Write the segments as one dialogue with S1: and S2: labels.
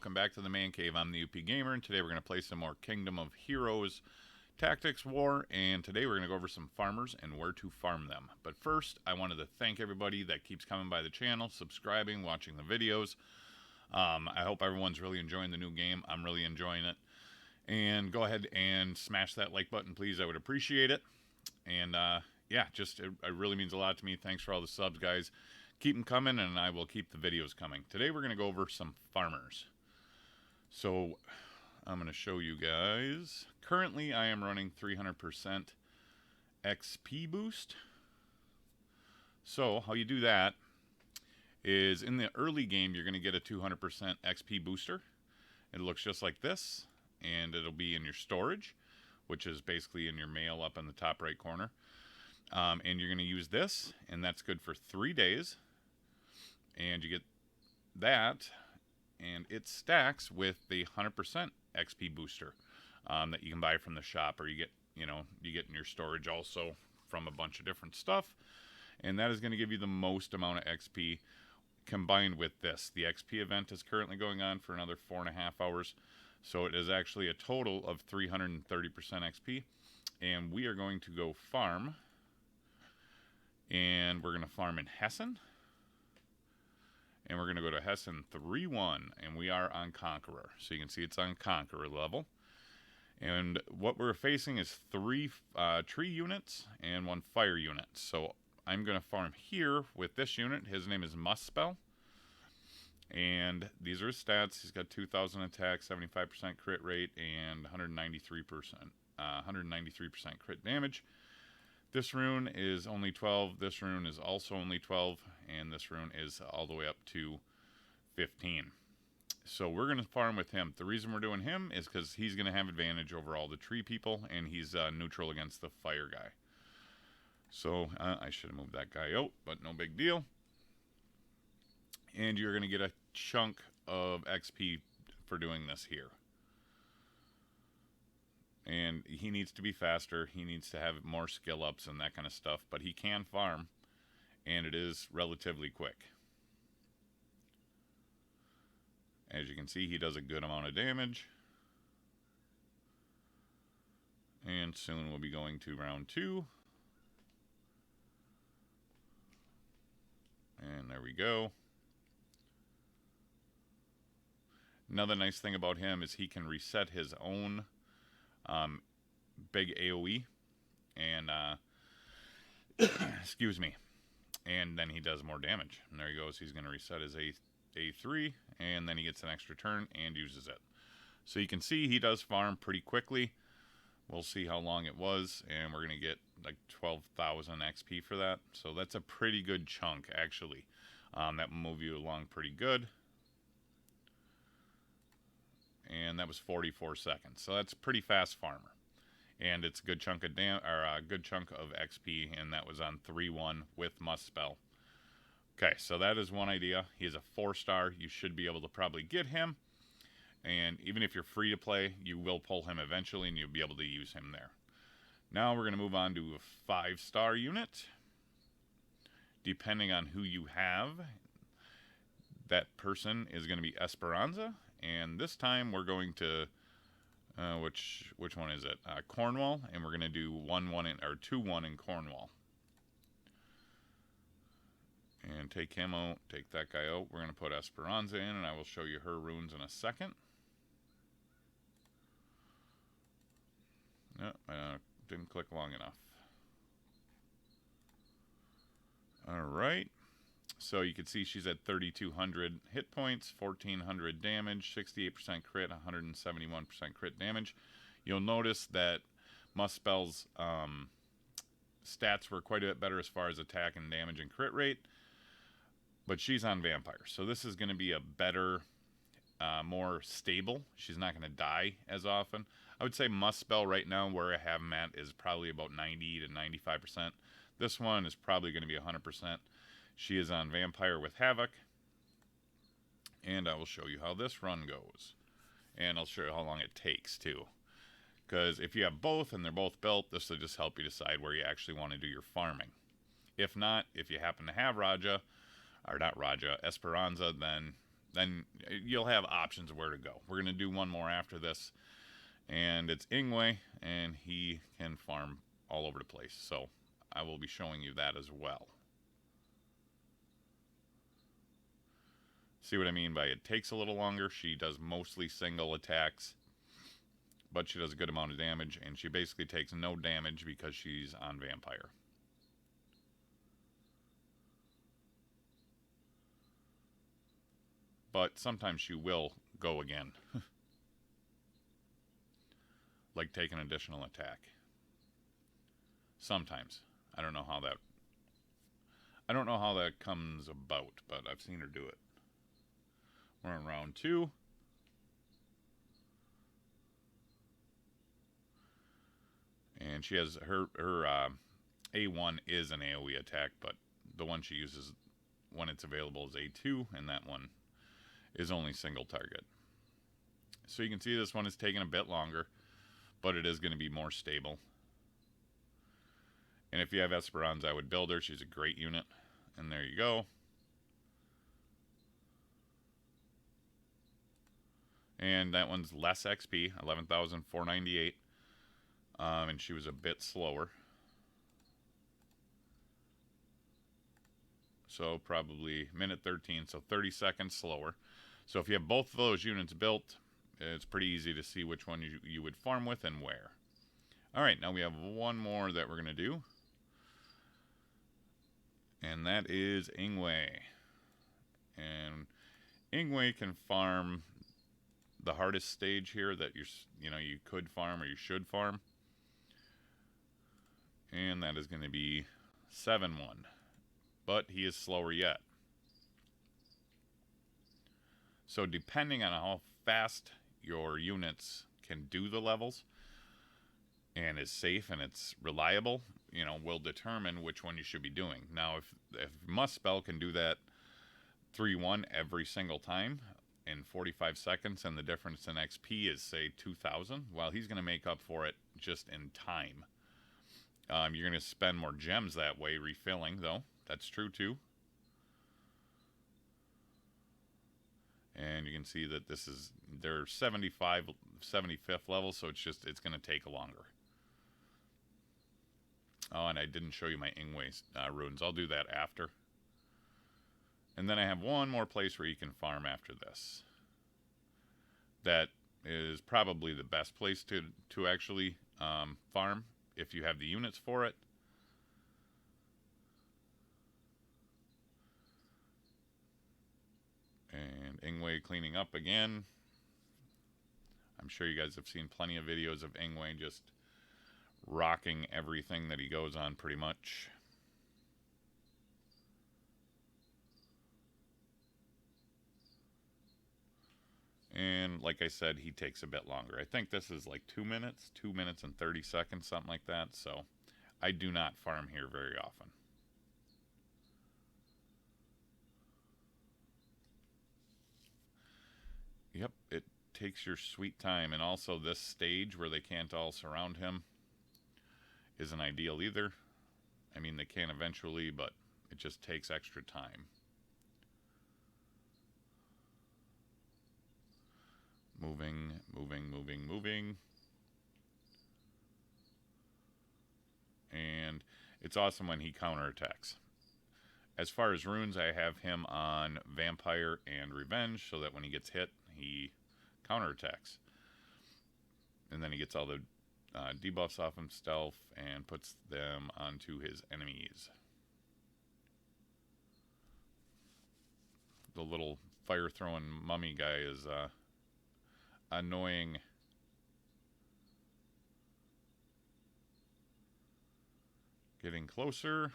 S1: welcome back to the Man Cave. I'm the UP Gamer, and today we're going to play some more Kingdom of Heroes Tactics War, and today we're going to go over some farmers and where to farm them. But first, I wanted to thank everybody that keeps coming by the channel, subscribing, watching the videos. I hope everyone's really enjoying the new game. I'm really enjoying it. And go ahead and smash that like button, please. I would appreciate it. And yeah, it really means a lot to me. Thanks for all the subs, guys. Keep them coming, and I will keep the videos coming. Today we're going to go over some farmers. So I'm going to show you guys. Currently I am running 300% XP boost. So how you do that is in the early game you're going to get a 200% XP booster. It looks just like this, and it'll be in your storage, which is basically in your mail up in the top right corner. And you're going to use this, and that's good for 3 days. And you get that, and it stacks with the 100% XP booster that you can buy from the shop, or you get in your storage also from a bunch of different stuff. And that is going to give you the most amount of XP combined with this. The XP event is currently going on for another 4.5 hours, so it is actually a total of 330% XP. And we are going to go farm, and we're going to farm in Hessen. And we're going to go to Hessen 3-1, and we are on Conqueror. So you can see it's on Conqueror level. And what we're facing is 3 tree units and 1 fire unit. So I'm going to farm here with this unit. His name is Muspel. And these are his stats. He's got 2,000 attack, 75% crit rate, and 193% crit damage. This rune is only 12, this rune is also only 12, and this rune is all the way up to 15. So we're going to farm with him. The reason we're doing him is because he's going to have advantage over all the tree people, and he's neutral against the fire guy. So I should have moved that guy out, but no big deal. And you're going to get a chunk of XP for doing this here. And he needs to be faster, he needs to have more skill ups and that kind of stuff, but he can farm, and it is relatively quick. As you can see, he does a good amount of damage. And soon we'll be going to round 2. And there we go. Another nice thing about him is he can reset his own big AoE, and excuse me, and then he does more damage. And there he goes. He's going to reset his A3, and then he gets an extra turn and uses it. So you can see he does farm pretty quickly. We'll see how long it was, and we're going to get like 12,000 XP for that. So that's a pretty good chunk, actually. That will move you along pretty good. And that was 44 seconds. So that's a pretty fast farmer. And it's a good chunk of XP, and that was on 3-1 with Muspel. Okay, so that is one idea. He is a 4-star. You should be able to probably get him. And even if you're free to play, you will pull him eventually, and you'll be able to use him there. Now we're going to move on to a 5-star unit. Depending on who you have, that person is going to be Esperanza. And this time we're going to which one is it? Cornwall, and we're going to do 1-1 or 2-1 in Cornwall. And take him out, take that guy out. We're going to put Esperanza in, and I will show you her runes in a second. No, didn't click long enough. Alright. So you can see she's at 3,200 hit points, 1,400 damage, 68% crit, 171% crit damage. You'll notice that Muspel's stats were quite a bit better as far as attack and damage and crit rate, but she's on Vampire. So this is going to be a better, more stable. She's not going to die as often. I would say Muspel right now, where I have him at, is probably about 90 to 95%. This one is probably going to be 100%. She is on Vampire with Havoc, and I will show you how this run goes. And I'll show you how long it takes, too. Because if you have both and they're both built, this will just help you decide where you actually want to do your farming. If not, if you happen to have Raja, or not Raja, Esperanza, then then you'll have options of where to go. We're going to do one more after this, and it's Ingwe, and he can farm all over the place. So I will be showing you that as well. See what I mean by it takes a little longer? She does mostly single attacks, but she does a good amount of damage, and she basically takes no damage because she's on Vampire. But sometimes she will go again. Like take an additional attack. Sometimes. I don't know how that comes about, but I've seen her do it. We're in round 2. And she has her A1 is an AoE attack, but the one she uses when it's available is A2, and that one is only single target. So you can see this one is taking a bit longer, but it is going to be more stable. And if you have Esperanza, I would build her. She's a great unit. And there you go. And that one's less XP, 11,498. And she was a bit slower. So probably minute 13, so 30 seconds slower. So if you have both of those units built, it's pretty easy to see which one you would farm with and where. Alright, now we have one more that we're going to do. And that is Ingwe. And Ingwe can farm the hardest stage here that you could farm or you should farm. And that is going to be 7-1. But he is slower yet. So depending on how fast your units can do the levels and is safe and it's reliable, will determine which one you should be doing. Now, if Muspel can do that 3-1 every single time in 45 seconds and the difference in XP is, say, 2,000, well, he's going to make up for it just in time. You're going to spend more gems that way refilling, though. That's true, too. And you can see that they're 75, 75th level, so it's going to take longer. Oh, and I didn't show you my Ingwe runes. I'll do that after. And then I have one more place where you can farm after this. That is probably the best place to actually farm if you have the units for it. And Ingwe cleaning up again. I'm sure you guys have seen plenty of videos of Ingwe just rocking everything that he goes on pretty much. And like I said, he takes a bit longer. I think this is like 2 minutes and 30 seconds, something like that. So I do not farm here very often. Yep, it takes your sweet time. And also this stage where they can't all surround him isn't ideal either. I mean, they can eventually, but it just takes extra time. Moving, moving, moving, moving. And it's awesome when he counterattacks. As far as runes, I have him on Vampire and Revenge, so that when he gets hit, he counterattacks. And then he gets all the debuffs off himself and puts them onto his enemies. The little fire-throwing mummy guy is annoying. Getting closer.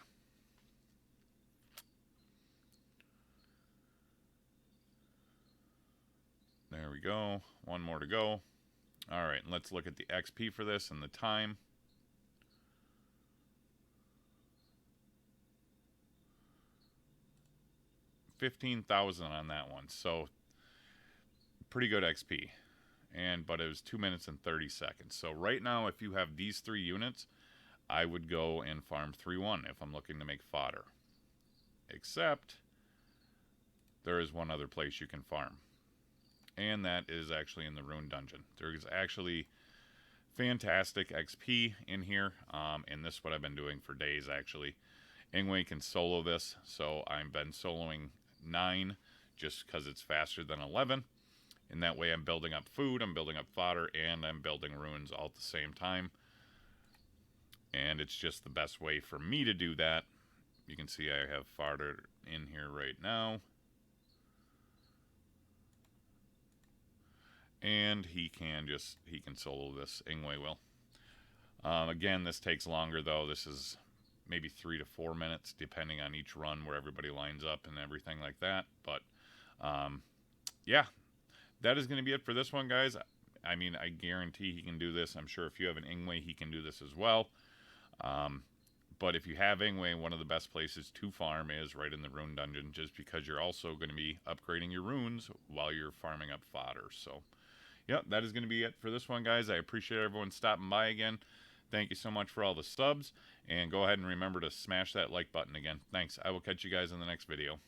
S1: There we go. One more to go. All right, let's look at the XP for this and the time. $15,000 on that one, so pretty good XP. But it was 2 minutes and 30 seconds. So right now, if you have these 3 units, I would go and farm 3-1 if I'm looking to make fodder. Except there is one other place you can farm. And that is actually in the Rune Dungeon. There is actually fantastic XP in here, and this is what I've been doing for days actually. Ingwe can solo this, so I've been soloing 9 just because it's faster than 11. And that way I'm building up food, I'm building up fodder, and I'm building runes all at the same time. And it's just the best way for me to do that. You can see I have fodder in here right now. And he can solo this. Ingwe will. Again, this takes longer though. This is maybe 3 to 4 minutes depending on each run where everybody lines up and everything like that. But yeah, that is going to be it for this one, guys. I mean, I guarantee he can do this. I'm sure if you have an Ingwe, he can do this as well. But if you have Ingwe, one of the best places to farm is right in the Rune Dungeon, just because you're also going to be upgrading your runes while you're farming up fodder. So, yeah, that is going to be it for this one, guys. I appreciate everyone stopping by again. Thank you so much for all the subs, and go ahead and remember to smash that like button again. Thanks. I will catch you guys in the next video.